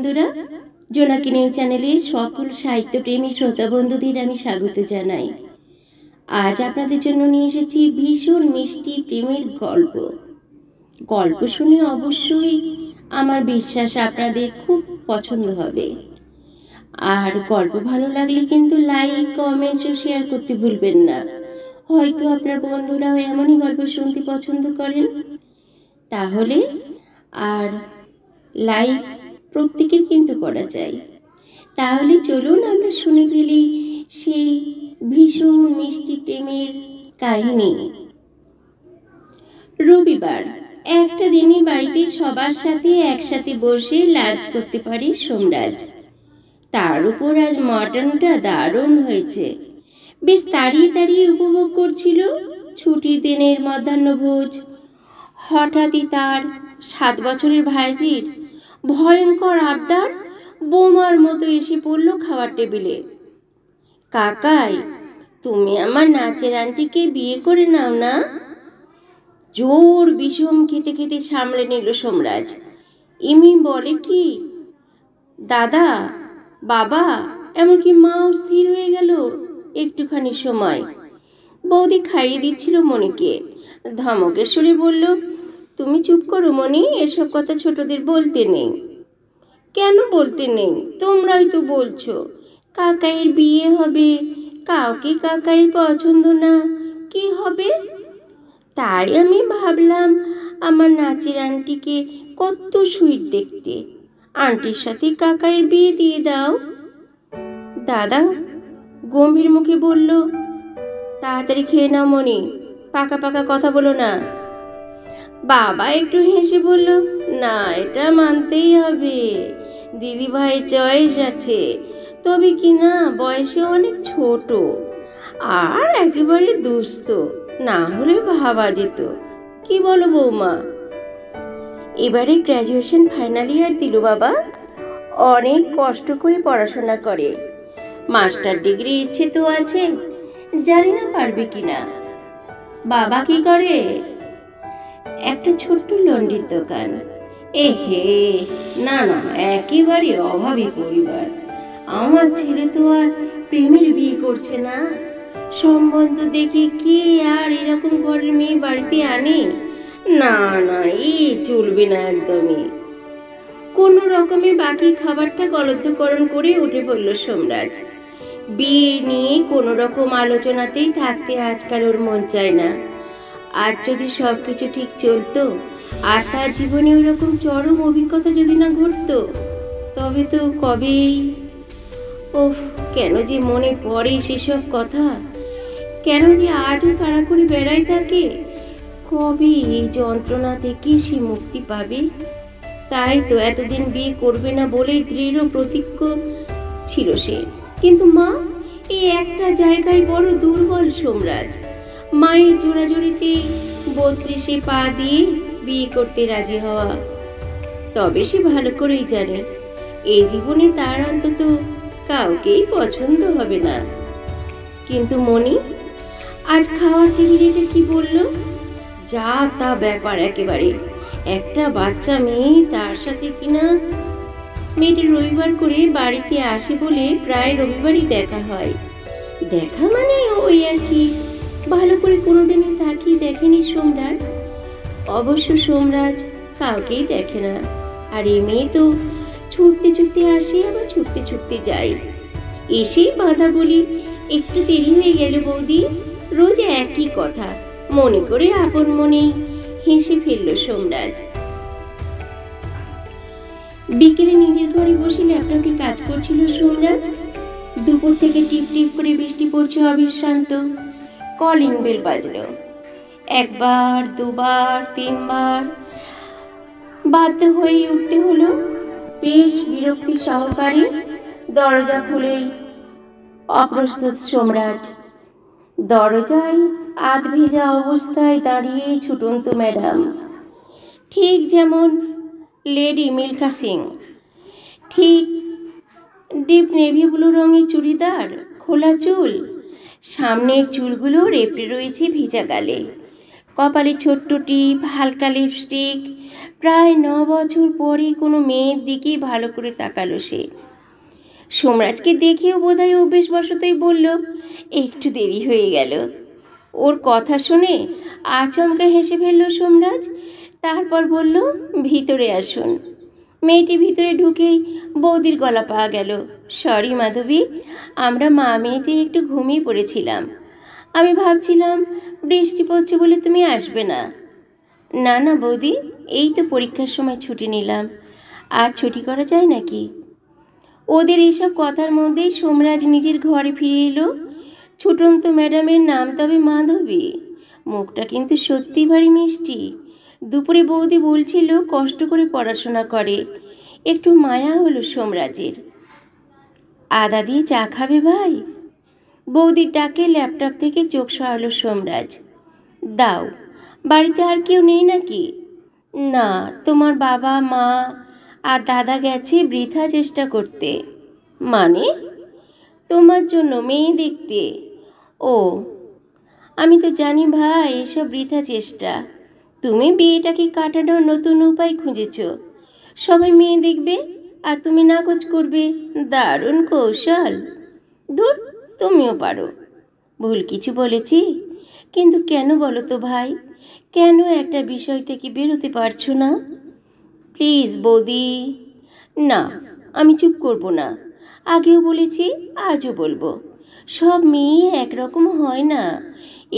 বন্ধুরা, জোনাকি নিউজ চ্যানেলে সকল সাহিত্যপ্রেমী শ্রোতা বন্ধুদের আমি স্বাগত জানাই। আজ আপনাদের জন্য নিয়ে এসেছি ভীষণ মিষ্টি প্রেমের গল্প। গল্প শুনে অবশ্যই আমার বিশ্বাস আপনাদের খুব পছন্দ হবে। আর গল্প ভালো লাগলে কিন্তু লাইক, কমেন্টস ও শেয়ার করতে ভুলবেন না। হয়তো আপনার বন্ধুরাও এমনই গল্প শুনতে পছন্দ করেন। তাহলে আর লাইক প্রত্যেকের কিন্তু করা যায়। তাহলে চলুন আমরা শুনে ফেলি সেই ভীষণ মিষ্টি প্রেমের কাহিনী। রবিবার একটা দিনই বাড়িতে সবার সাথে একসাথে বসে লাঞ্চ করতে পারে সোমরাজ। তার উপর আজ মটনটা দারুণ হয়েছে। বেশ তাড়িয়ে তাড়িয়ে উপভোগ করছিল ছুটির দিনের মধ্যাহ্নভোজ। হঠাৎই তার 7 বছরের ভাইজির ভয়ঙ্কর আবদার বোমার মতো এসে পড়ল খাওয়ার টেবিলে। কাকাই, তুমি আমার নাচের আন্টিকে বিয়ে করে নাও না। জোর বিষম খেতে খেতে সামলে নিল সোমরাজ। ইমি বলে কি, দাদা, বাবা, এমনকি মাও স্থির হয়ে গেল একটুখানি সময়। বৌদি খাইয়ে দিচ্ছিল মণিকে। ধমকের সুরে বলল, তুমি চুপ করো মণি, এসব কথা ছোটদের বলতে নেই। কেন বলতে নেই? তোমরাই তো বলছো কাকাইয়ের বিয়ে হবে। কাউকে কাকাইয়ের পছন্দ না, কি হবে? তাই আমি ভাবলাম আমার নাচের আন্টিকে কত সুইট দেখতে, আন্টির সাথে কাকাইয়ের বিয়ে দিয়ে দাও। দাদা গম্ভীর মুখে বলল, তাড়াতাড়ি খেয়ে নাও মণি, পাকা পাকা কথা বলো না। বাবা একটু হেসে বলল, না, এটা মানতেই হবে, দিদি ভাই চয়েস আছে, তবে কি না বয়সে অনেক ছোট আর একেবারে দুস্থ, না হলে ভাবা যেত। কি বলো বৌমা? এবারে গ্র্যাজুয়েশন ফাইনাল ইয়ার দিল বাবা, অনেক কষ্ট করে পড়াশোনা করে, মাস্টার ডিগ্রি ইচ্ছে তো আছে, জানি না পারবে কিনা। বাবা কি করে? একটা ছোট্ট লন্ড্রির দোকান। এহে, না না, একেবারে অভাবী পরিবার। আমার ছেলে তো আর প্রেমের বিয়ে করছে না। সম্বন্ধ দেখে কে আর এরকম ঘরের মেয়ে বাড়িতে আনে? না না, চলবে না একদমই। কোনো রকমে বাকি খাবারটা গলতকরণ করে উঠে পড়ল সোমরাজ। বিয়ে নিয়ে কোনো রকম আলোচনাতেই থাকতে আজকাল ওর মন চায় না। আজ যদি সবকিছু ঠিক চলতো আর তার জীবনে ওইরকম চরম অভিজ্ঞতা যদি না ঘটতো, তবে তো কবেই। ওফ, কেন যে মনে পড়ে সেসব কথা, কেন যে আজও তাড়া করে বেড়াই থাকে। কবে এই যন্ত্রণা থেকে সে মুক্তি পাবে? তাই তো এতদিন বিয়ে করবে না বলেই দৃঢ় প্রতিজ্ঞ ছিল সে। কিন্তু মা, এই একটা জায়গায় বড় দুর্বল সোমরাজ। মায়ের জোড়াজুড়িতে 32-এ পা দিয়ে বিয়ে করতে রাজি হওয়া। তবে সে ভালো করেই জানে এই জীবনে তার অন্তত কাউকেই পছন্দ হবে না। কিন্তু মণি আজ খাওয়ার টেবিলে কি বলল? যা তা ব্যাপার একেবারে। একটা বাচ্চা মেয়ে, তার সাথে কিনা মেয়েটি রবিবার করে বাড়িতে আসে বলে প্রায় রবিবারই দেখা হয়। দেখা মানে ওই আর কি, ভালো করে কোনোদিনই তাকিয়ে দেখেনি সোমরাজ। অবশ্য সোমরাজ কাউকেই দেখে না। আর এই মেয়ে তো ছুটতে ছুটতে আসে, আবার ছুটতে ছুটতে যায়। এসেই বাঁধা বলি, একটু দেরি হয়ে গেল বৌদি, রোজ একই কথা মনে করে আপন মনেই হেসে ফেলল সোমরাজ। বিকেলে নিজের ঘরে বসে ল্যাপটপে কাজ করছিল সোমরাজ। দুপুর থেকে টিপ টিপ করে বৃষ্টি পড়ছে অবিশ্রান্ত। কলিং বেল বাজলো। একবার, দুবার, 3বার বাধ্য হয়ে উঠতে হলো। বেশ বিরক্তি সহকারে দরজা খুলেই অপ্রস্তুত সোমরাজ। দরজায় আধ ভেজা অবস্থায় দাঁড়িয়ে ছুটন্ত ম্যাডাম, ঠিক যেমন লেডি মিল্খা সিং। ঠিক ডিপ নেভি ব্লু রঙের চুড়িদার, খোলা চুল, সামনের চুলগুলো রেপড়ে রয়েছে ভেজা গালে, কপালে ছোট্ট টিপ, হালকা লিপস্টিক, প্রায় 9 বছর পরে কোনো মেয়ের দিকেই ভালো করে তাকালো সে। সোমরাজকে দেখেও বোধহয় অভ্যেসবশতই বলল, একটু দেরি হয়ে গেল। ওর কথা শুনে আচমকা হেসে ফেলল সোমরাজ। তারপর বলল, ভিতরে আসুন। মেয়েটি ভিতরে ঢুকেই বৌদির গলা পাওয়া গেল, সরি মাধবী, আমরা মা মেয়েতে একটু ঘুমিয়ে পড়েছিলাম। আমি ভাবছিলাম বৃষ্টি পড়ছে বলে তুমি আসবে না। না না বৌদি, এই তো পরীক্ষার সময় ছুটি নিলাম, আর ছুটি করা যায় নাকি? ওদের এইসব কথার মধ্যেই সোমরাজ নিজের ঘরে ফিরে এলো। ছুটন্ত ম্যাডামের নাম তবে মাধবী, মুখটা কিন্তু সত্যি ভারী মিষ্টি। দুপুরে বৌদি বলছিল কষ্ট করে পড়াশোনা করে, একটু মায়া হলো সোমরাজের। আদা দিয়ে চা খাবে ভাই? বৌদির ডাকে ল্যাপটপ থেকে চোখ সরালো সোমরাজ। দাও। বাড়িতে আর কেউ নেই নাকি? না, তোমার বাবা মা আর দাদা গেছে বৃথা চেষ্টা করতে। মানে? তোমার জন্য মেয়ে দেখতে। ও, আমি তো জানি ভাই এসব বৃথা চেষ্টা। তুমি বিয়েটাকে কাটানোর নতুন উপায় খুঁজেছ। সবাই মেয়ে দেখবে আর তুমি নাকচ করবে। দারুণ কৌশল। ধুর, তুমিও পারো। ভুল কিছু বলেছি? কিন্তু কেন বলো তো ভাই, কেন একটা বিষয় থেকে বেরোতে পারছো না? প্লিজ বৌদি। না, আমি চুপ করব না। আগেও বলেছি, আজও বলবো, সব মেয়ে একরকম হয় না।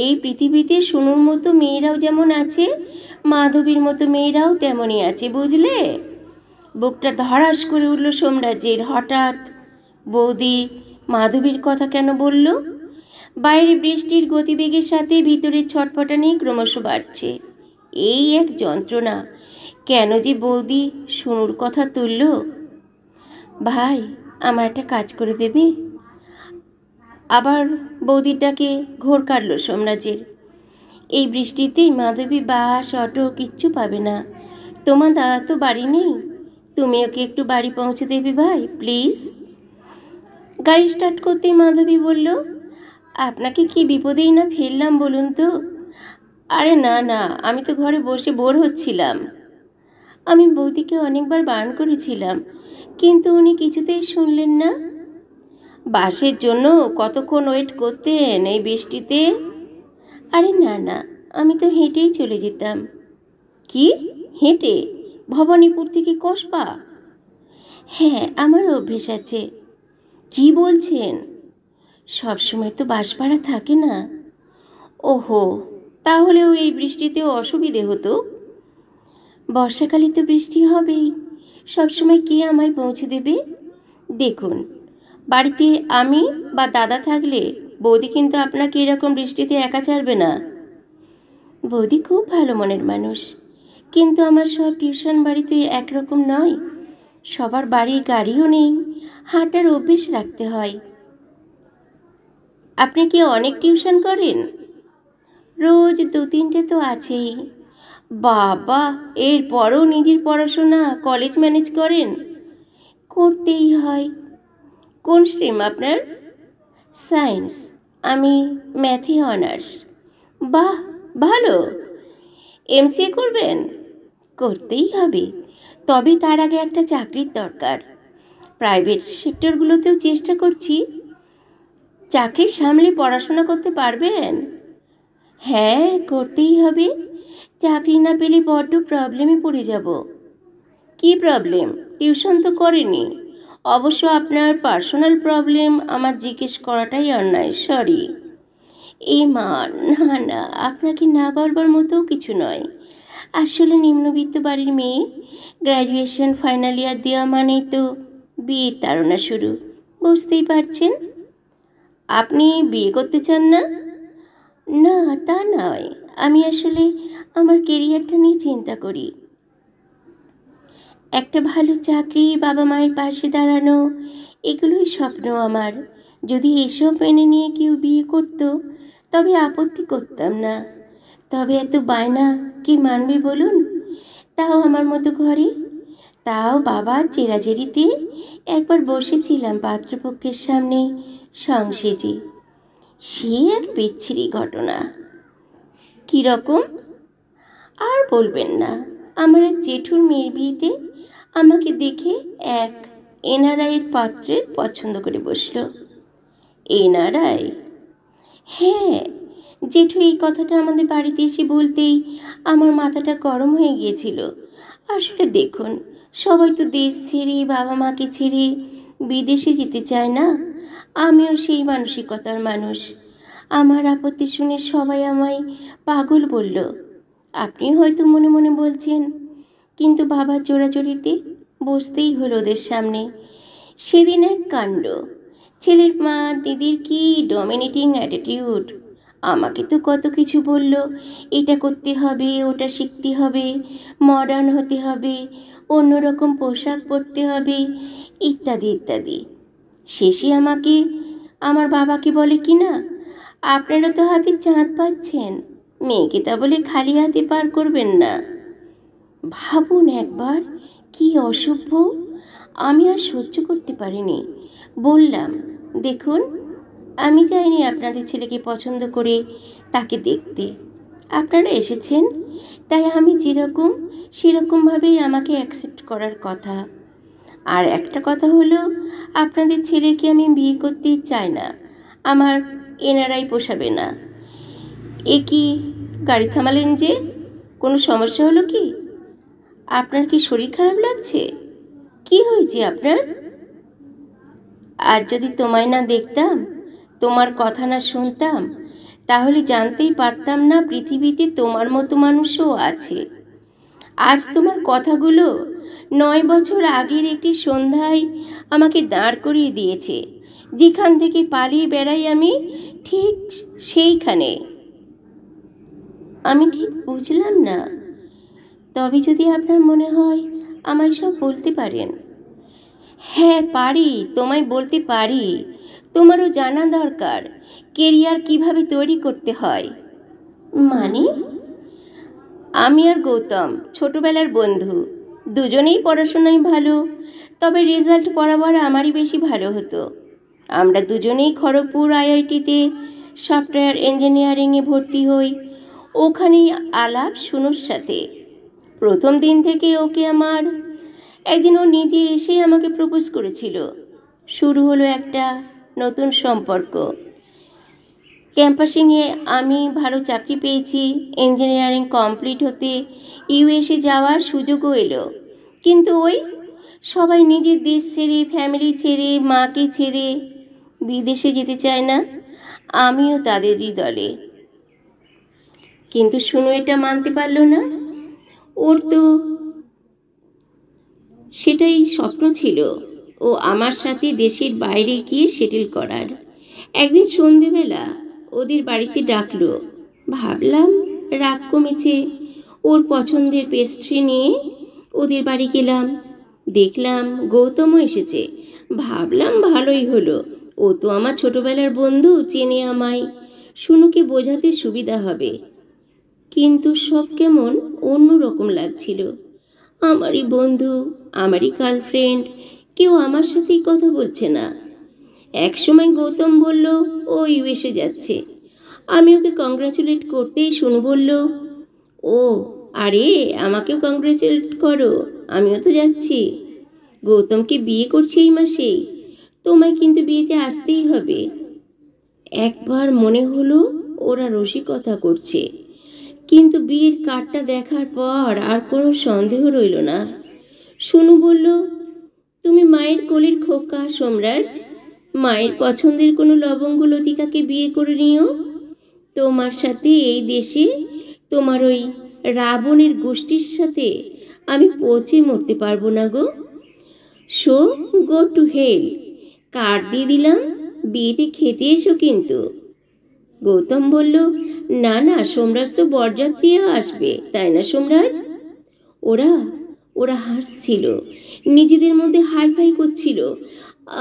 এই পৃথিবীতে সোনুর মতো মেয়েরাও যেমন আছে, মাধবীর মতো মেয়েরাও তেমনই আছে, বুঝলে? বুকটা ধড়াস করে উঠল সোমরাজের। হঠাৎ বৌদি মাধবীর কথা কেন বলল? বাইরে বৃষ্টির গতিবেগের সাথে ভিতরের ছটফটানি ক্রমশ বাড়ছে। এই এক যন্ত্রণা। কেন যে বৌদি সোনুর কথা তুলল? ভাই, আমার একটা কাজ করে দেবে? আবার বৌদির ডাকে ঘোর কাটল সোমরাজের। এই বৃষ্টিতেই মাধবী বাস অটো কিচ্ছু পাবে না। তোমার দাদা তো বাড়ি নেই, তুমি ওকে একটু বাড়ি পৌঁছে দেবে ভাই, প্লিজ। গাড়ি স্টার্ট করতেই মাধবী বলল, আপনাকে কি বিপদেই না ফেললাম বলুন তো? আরে না না, আমি তো ঘরে বসে বোর হচ্ছিলাম। আমি বৌদিকে অনেকবার বারণ করেছিলাম, কিন্তু উনি কিছুতেই শুনলেন না। বাসের জন্য কতক্ষণ ওয়েট করতেন এই বৃষ্টিতে? আরে না না, আমি তো হেঁটেই চলে যেতাম। কি, হেঁটে? ভবানীপুর থেকে কসবা? হ্যাঁ, আমার অভ্যেস আছে। কি বলছেন? সবসময় তো বাস ভাড়া থাকে না। ওহো, তাহলেও এই বৃষ্টিতেও অসুবিধে হতো। বর্ষাকালে তো বৃষ্টি হবেই, সবসময় কে আমায় পৌঁছে দেবে? দেখুন, বাড়িতে আমি বা দাদা থাকলে বৌদি কিন্তু আপনাকে এরকম বৃষ্টিতে একা ছাড়বে না। বৌদি খুব ভালো মনের মানুষ, কিন্তু আমার সব টিউশন বাড়ি তো একরকম নয়। সবার বাড়ি গাড়িও নেই, হাঁটার অভ্যেস রাখতে হয়। আপনি কি অনেক টিউশন করেন? রোজ 2-3টে তো আছেই। বাবা, এরপরও নিজের পড়াশোনা কলেজ ম্যানেজ করেন? করতেই হয়। কোন স্ট্রিম আপনার? সায়েন্স। আমি ম্যাথে অনার্স। বাহ, ভালো। এমসিএ করবেন? করতেই হবে, তবে তার আগে একটা চাকরির দরকার। প্রাইভেট সেক্টরগুলোতেও চেষ্টা করছি। চাকরির সামলে পড়াশোনা করতে পারবেন? হ্যাঁ, করতেই হবে। চাকরি না পেলে বড্ড প্রবলেমে পড়ে যাব। কি প্রবলেম? টিউশন তো করেনি। অবশ্য আপনার পার্সোনাল প্রবলেম আমার জিজ্ঞেস করাটাই অন্যায়, সরি। এ মা, না না, আপনাকে না বলবার মতো কিছু নয়। আসলে নিম্নবিত্ত বাড়ির মেয়ে, গ্র্যাজুয়েশন ফাইনাল ইয়ার দেওয়া মানেই তো বিয়ের তাড়না শুরু, বুঝতেই পারছেন। আপনি বিয়ে করতে চান না? না, তা নয়, আমি আসলে আমার কেরিয়ারটা নিয়ে চিন্তা করি। একটা ভালো চাকরি, বাবা মায়ের পাশে দাঁড়ানো, এগুলোই স্বপ্ন আমার। যদি এসব মেনে নিয়ে কেউ বিয়ে করত তবে আপত্তি করতাম না, তবে এত বায়না কি মানবে বলুন? তাও আমার মতো ঘরে, তাও বাবার চেরাচেরিতে। একবার বসেছিলাম পাত্রপক্ষের সামনে সংসেজে, সে এক বিচ্ছিরি ঘটনা। কীরকম? আর বলবেন না, আমার এক জেঠুর মেয়ের বিয়েতে আমাকে দেখে এক এনআরআইয়ের পাত্রের পছন্দ করে বসল। এনআরআই? হ্যাঁ, জেঠু এই কথাটা আমাদের বাড়িতে এসে বলতেই আমার মাথাটা গরম হয়ে গিয়েছিল। আসলে দেখুন, সবাই তো দেশ ছেড়ে, বাবা মাকে ছেড়ে বিদেশে যেতে চায় না। আমিও সেই মানসিকতার মানুষ। আমার আপত্তি শুনে সবাই আমায় পাগল বলল। আপনি হয়তো মনে মনে বলছেন, কিন্তু বাবার জোড়াজোড়িতে বসতেই হলো ওদের সামনে। সেদিন এক কাণ্ড। ছেলের মা দিদির কি ডমিনেটিং অ্যাটিটিউড! আমাকে তো কত কিছু বলল, এটা করতে হবে, ওটা শিখতে হবে, মডার্ন হতে হবে, অন্যরকম পোশাক পরতে হবে, ইত্যাদি ইত্যাদি। শেষে আমাকে আমার বাবাকে বলে কি না, আপনারা তো হাতে চাঁদ পাচ্ছেন, মেয়েকে তা বলে খালি হাতে পার করবেন না। ভাবুন একবার, কি অসভ্য! আমি আর সহ্য করতে পারিনি। বললাম, দেখুন, আমি যাইনি আপনাদের ছেলেকে পছন্দ করে তাকে দেখতে। আপনারা এসেছেন, তাই আমি যেরকম সেরকমভাবেই আমাকে অ্যাকসেপ্ট করার কথা। আর একটা কথা হলো, আপনাদের ছেলেকে আমি বিয়ে করতে চাই না। আমার এনআরআই পোষাবে না। এ কি, গাড়ি থামালেন যে? কোনো সমস্যা হলো কি? আপনার কি শরীর খারাপ লাগছে? কি হয়েছে আপনার? আজ যদি তোমায় না দেখতাম, তোমার কথা না শুনতাম, তাহলে জানতেই পারতাম না পৃথিবীতে তোমার মতো মানুষও আছে। আজ তোমার কথাগুলো 9 বছর আগের একটি সন্ধ্যায় আমাকে দাঁড় করিয়ে দিয়েছে। যেখান থেকে পালিয়ে বেড়াই আমি, ঠিক সেইখানে। আমি ঠিক বুঝলাম না। তবে যদি আপনার মনে হয়, আমায় সব বলতে পারেন। হ্যাঁ পারি, তোমায় বলতে পারি। তোমারও জানা দরকার কেরিয়ার কিভাবে তৈরি করতে হয়। মানে? আমি আর গৌতম ছোটবেলার বন্ধু, দুজনেই পড়াশোনায় ভালো, তবে রেজাল্ট বরাবর আমারই বেশি ভালো হতো। আমরা দুজনেই খড়গপুর আইআইটিতে সফটওয়্যার ইঞ্জিনিয়ারিংয়ে ভর্তি হই। ওখানেই আলাপ সুনুর সাথে। প্রথম দিন থেকে ওকে আমার। একদিন ও নিজে এসে আমাকে প্রপোজ করেছিল। শুরু হলো একটা নতুন সম্পর্ক। ক্যাম্পাসিংয়ে আমি ভালো চাকরি পেয়েছি, ইঞ্জিনিয়ারিং কমপ্লিট হতে ইউএসএ যাওয়ার সুযোগও এলো। কিন্তু ওই সবাই নিজের দেশ ছেড়ে, ফ্যামিলি ছেড়ে, মাকে ছেড়ে বিদেশে যেতে চায় না। আমিও তাদেরই দলে। কিন্তু শুনু এটা মানতে পারল না। ওর তো সেটাই স্বপ্ন ছিল, ও আমার সাথে দেশের বাইরে গিয়ে সেটেল করার। একদিন সন্ধেবেলা ওদের বাড়িতে ডাকলো। ভাবলাম রাগ কমেছে, ওর পছন্দের পেস্ট্রি নিয়ে ওদের বাড়ি গেলাম। দেখলাম গৌতমও এসেছে। ভাবলাম ভালোই হলো, ও তো আমার ছোটবেলার বন্ধু, চেনে আমায়, শুনুকে বোঝাতে সুবিধা হবে। কিন্তু সব কেমন অন্যরকম লাগছিল। আমারই বন্ধু, আমারই গার্লফ্রেন্ড, কেউ আমার সাথেই কথা বলছে না। একসময় গৌতম বলল ও ইউএসএ যাচ্ছে। আমি ওকে কংগ্রাচুলেট করতেই শুনু বলল, ও আরে আমাকেও কংগ্রাচুলেট করো, আমিও তো যাচ্ছি। গৌতমকে বিয়ে করছি এই মাসেই, তোমায় কিন্তু বিয়েতে আসতেই হবে। একবার মনে হলো ওরা রসিকতা করছে, কিন্তু বিয়ের কার্ডটা দেখার পর আর কোনো সন্দেহ রইল না। শুনু বলল, তুমি মায়ের কোলের খোকা সোমরাজ, মায়ের পছন্দের কোনো লবঙ্গ লতিকাকে বিয়ে করে নিও। তোমার সাথে এই দেশে তোমার ওই রাবণের গোষ্ঠীর সাথে আমি পচে মরতে পারবো না গো। So go to hell. Card দিয়ে দিলাম, বিয়েতে খেতে এসো কিন্তু। গৌতম বলল, না না, সোমরাজ তো বরযাত্রীও আসবে, তাই না সোমরাজ? ওরা ওরা হাসছিল, নিজেদের মধ্যে হাই ফাই করছিল।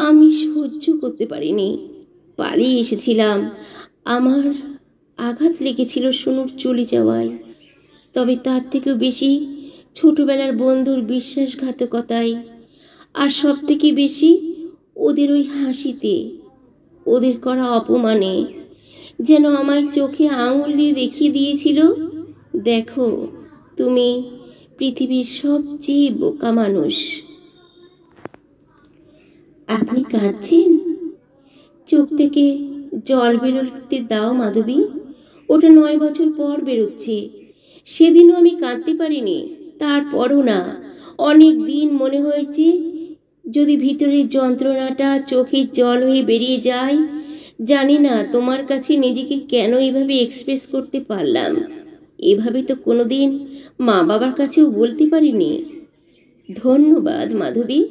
আমি সহ্য করতে পারিনি, পালিয়ে এসেছিলাম। আমার আঘাত লেগেছিল শুনুর চলে যাওয়ায়, তবে তার থেকেও বেশি ছোটবেলার বন্ধুর বিশ্বাসঘাতকতায়, আর সব থেকে বেশি ওদের ওই হাসিতে, ওদের করা অপমানে। যেন আমায় চোখে আঙুল দিয়ে দেখিয়ে দিয়েছিল, দেখো তুমি পৃথিবীর সবচেয়ে বোকা মানুষ। আপনি কাঁদছেন? চোখ থেকে জল বেরোতে দাও মাধবী, ওটা 9 বছর পর বেরোচ্ছে। সেদিনও আমি কাঁদতে পারিনি, তারপরও না, অনেক দিন মনে হয়েছে যদি ভিতরের যন্ত্রণাটা চোখের জল হয়ে বেরিয়ে যায়। জানি না তোমার কাছে নিজেকে কেন এভাবে এক্সপ্রেস করতে পারলাম। এভাবে তো কোনোদিন মা বাবার কাছেও বলতে পারিনি। ধন্যবাদ মাধবী,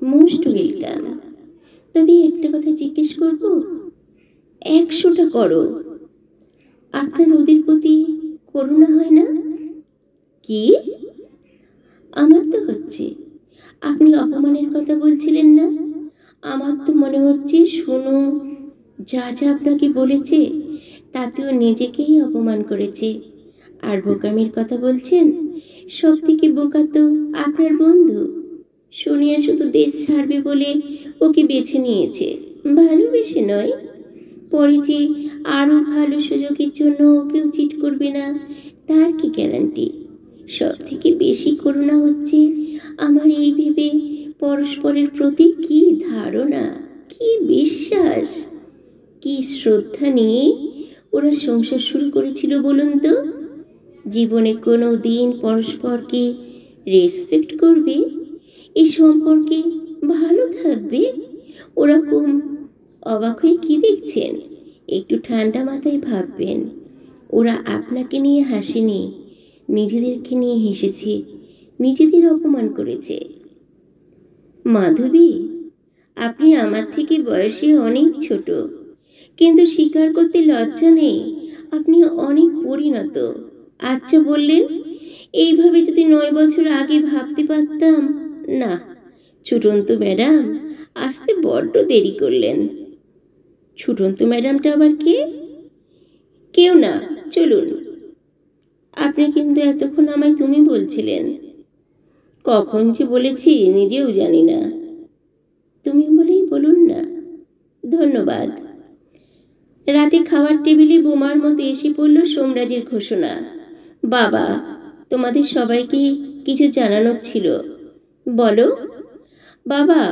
মোস্ট ওয়েলকাম। তবে একটা কথা জিজ্ঞেস করব? 100টা করো। আপনার ওদের প্রতি করুণা হয় না? কি? আমার তো হচ্ছে। আপনি অপমানের কথা বলছিলেন না? আমার তো মনে হচ্ছে শুনো, যা যা আপনাকে বলেছে তাতেও নিজেকেই অপমান করেছে। আর বোকামির কথা বলছেন, সব থেকে বোকা তো আপনার বন্ধু। সোনিয়া শুধু দেশ ছাড়বে বলে ওকে বেছে নিয়েছে, ভালোবেসে নয়। পরে যে আরও ভালো সুযোগের জন্য ওকেও চিট করবে না, তার কি গ্যারান্টি? সব থেকে বেশি করুণা হচ্ছে আমার এই ভেবে পরস্পরের প্রতি কি ধারণা, কি বিশ্বাস, কি শ্রদ্ধা নিয়ে ওরা সংসার শুরু করেছিল বলুন তো। জীবনে কোনো দিন পরস্পরকে রেসপেক্ট করবে, এই সম্পর্কে ভালো থাকবে? ওরকম অবাক হয়ে কি দেখছেন? একটু ঠান্ডা মাথায় ভাববেন। ওরা আপনাকে নিয়ে হাসেনি, নিজেদেরকে নিয়ে হেসেছে, নিজেদের অপমান করেছে। মাধবী, আপনি আমার থেকে বয়সে অনেক ছোট, কিন্তু স্বীকার করতে লজ্জা নেই, আপনি অনেক পরিণত। আচ্ছা বললেন, এইভাবে যদি 9 বছর আগে ভাবতে পারতাম। না, ছুটন্তু ম্যাডাম আসতে বড্ড দেরি করলেন। ছুটন্তু ম্যাডামটা আবার কে? কেউ না, চলুন। আপনি কিন্তু এতক্ষণ আমায় তুমি বলছিলেন। কখন যে বলেছি নিজেও জানি না। তুমি বলেই বলুন না। ধন্যবাদ। রাতে খাওয়ার টেবিলে বোমার মতো এসে পড়ল সোমরাজের ঘোষণা। বাবা, তোমাদের সবাইকে কিছু জানানোর ছিল। বলো। বাবা,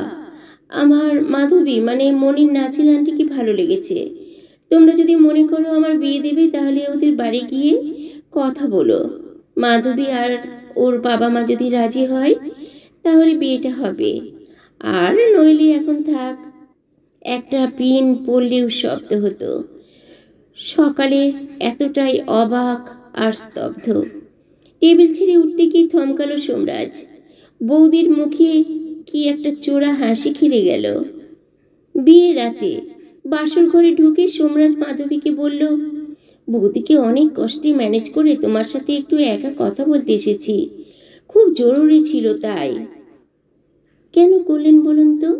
আমার মাধবী মানে মনির নাচের আন্টিকে ভালো লেগেছে। তোমরা যদি মনে করো আমার বিয়ে দেবে, তাহলে ওদের বাড়ি গিয়ে কথা বলো। মাধবী আর ওর বাবা মা যদি রাজি হয় তাহলে বিয়েটা হবে, আর নইলে এখন থাক। একটা পিন পড়লেও শব্দ হতো। সকালে এতটাই অবাক আর স্তব্ধ। টেবিল ছেড়ে উঠতে গিয়ে থমকালো সোমরাজ। বৌদির মুখে কি একটা চোরা হাসি খেলে গেল। বিয়ে রাতে বাসর ঘরে ঢুকে সোমরাজ মাধবীকে বলল, বৌদিকে অনেক কষ্টে ম্যানেজ করে তোমার সাথে একটু একা কথা বলতে এসেছি, খুব জরুরি ছিল তাই। কেন করলেন বলুন তো?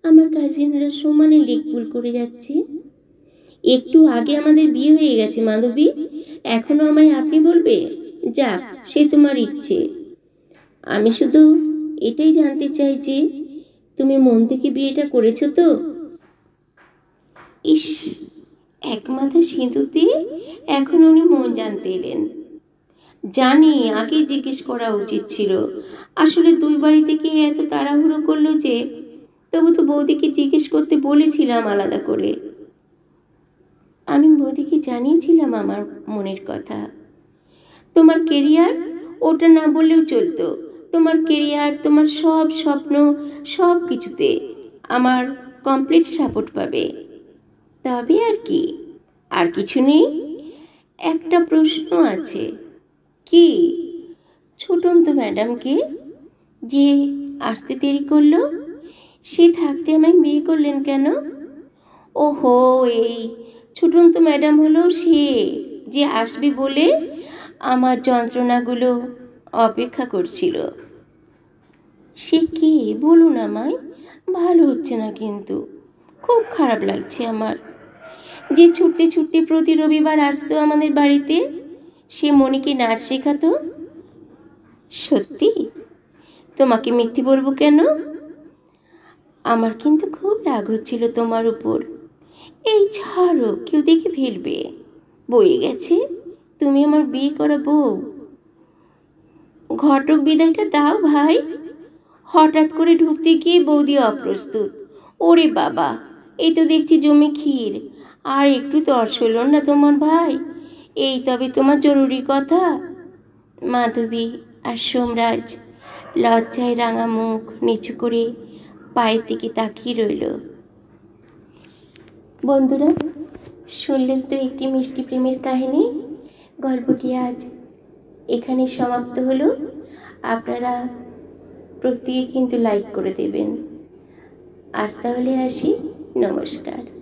আমার কাজিনরা সমানে লেকপুল করে যাচ্ছে। একটু আগে আমাদের বিয়ে হয়ে গেছে মাধবী, এখনো আমায় আপনি বলবে? যাক, সে তোমার ইচ্ছে। আমি শুধু এটাই জানতে চাই যে তুমি মন থেকে বিয়েটা করেছো তো? ইস, এক মাথা সিঁদুর দিয়ে এখন উনি মন জানতে এলেন। জানি, আগে জিজ্ঞেস করা উচিত ছিল। আসলে 2 বাড়ি থেকে এত তাড়াহুড়ো করলো যে, তবু তো বৌদিকে জিজ্ঞেস করতে বলেছিলাম আলাদা করে। আমি বৌদিকে জানিয়েছিলাম আমার মনের কথা। তোমার কেরিয়ার, ওটা না বললেও চলতো। তোমার কেরিয়ার, তোমার সব স্বপ্ন, সব কিছুতে আমার কমপ্লিট সাপোর্ট পাবে। তবে আর কি, আর কিছু নেই? একটা প্রশ্ন আছে। কি? ছোটন্তু ম্যাডামকে যে আসতে দেরি করলো, সে থাকতে আমায় বিয়ে করলেন কেন? ওহো, এই ছোটন্তু ম্যাডাম হলো সে যে আসবে বলে আমার যন্ত্রণাগুলো অপেক্ষা করছিল। সে কে বলুন আমায়, ভালো হচ্ছে না কিন্তু, খুব খারাপ লাগছে আমার। যে ছুটতে ছুটতে প্রতি রবিবার আসতো আমাদের বাড়িতে, সে মনিকে নাচ শেখাতো। সত্যি? তোমাকে মিথ্যে বলবো কেন? আমার কিন্তু খুব রাগ হচ্ছিল তোমার উপর। এই ছাড়ো, কেউ দেখে ফেলবে। বয়ে গেছে, তুমি আমার বিয়ে করা বউ। ঘটক বিদায়টা দাও ভাই। হঠাৎ করে ঢুকতে গিয়ে বৌদি অপ্রস্তুত। ওরে বাবা, এই তো দেখছি জমি ক্ষীর। আর একটু তর্স হলো না তোমার ভাই? এই তবে তোমার জরুরি কথা। মাধবী আর সোমরাজ লজ্জায় রাঙা মুখ নিচু করে পায়ের দিকে তাকিয়ে রইল। বন্ধুরা, শুনলেন তো একটি মিষ্টি প্রেমের কাহিনী। গল্পটি আজ এখানে সমাপ্ত হলো। আপনারা প্রত্যেকে কিন্তু লাইক করে দেবেন। আজ তাহলে আসি, নমস্কার।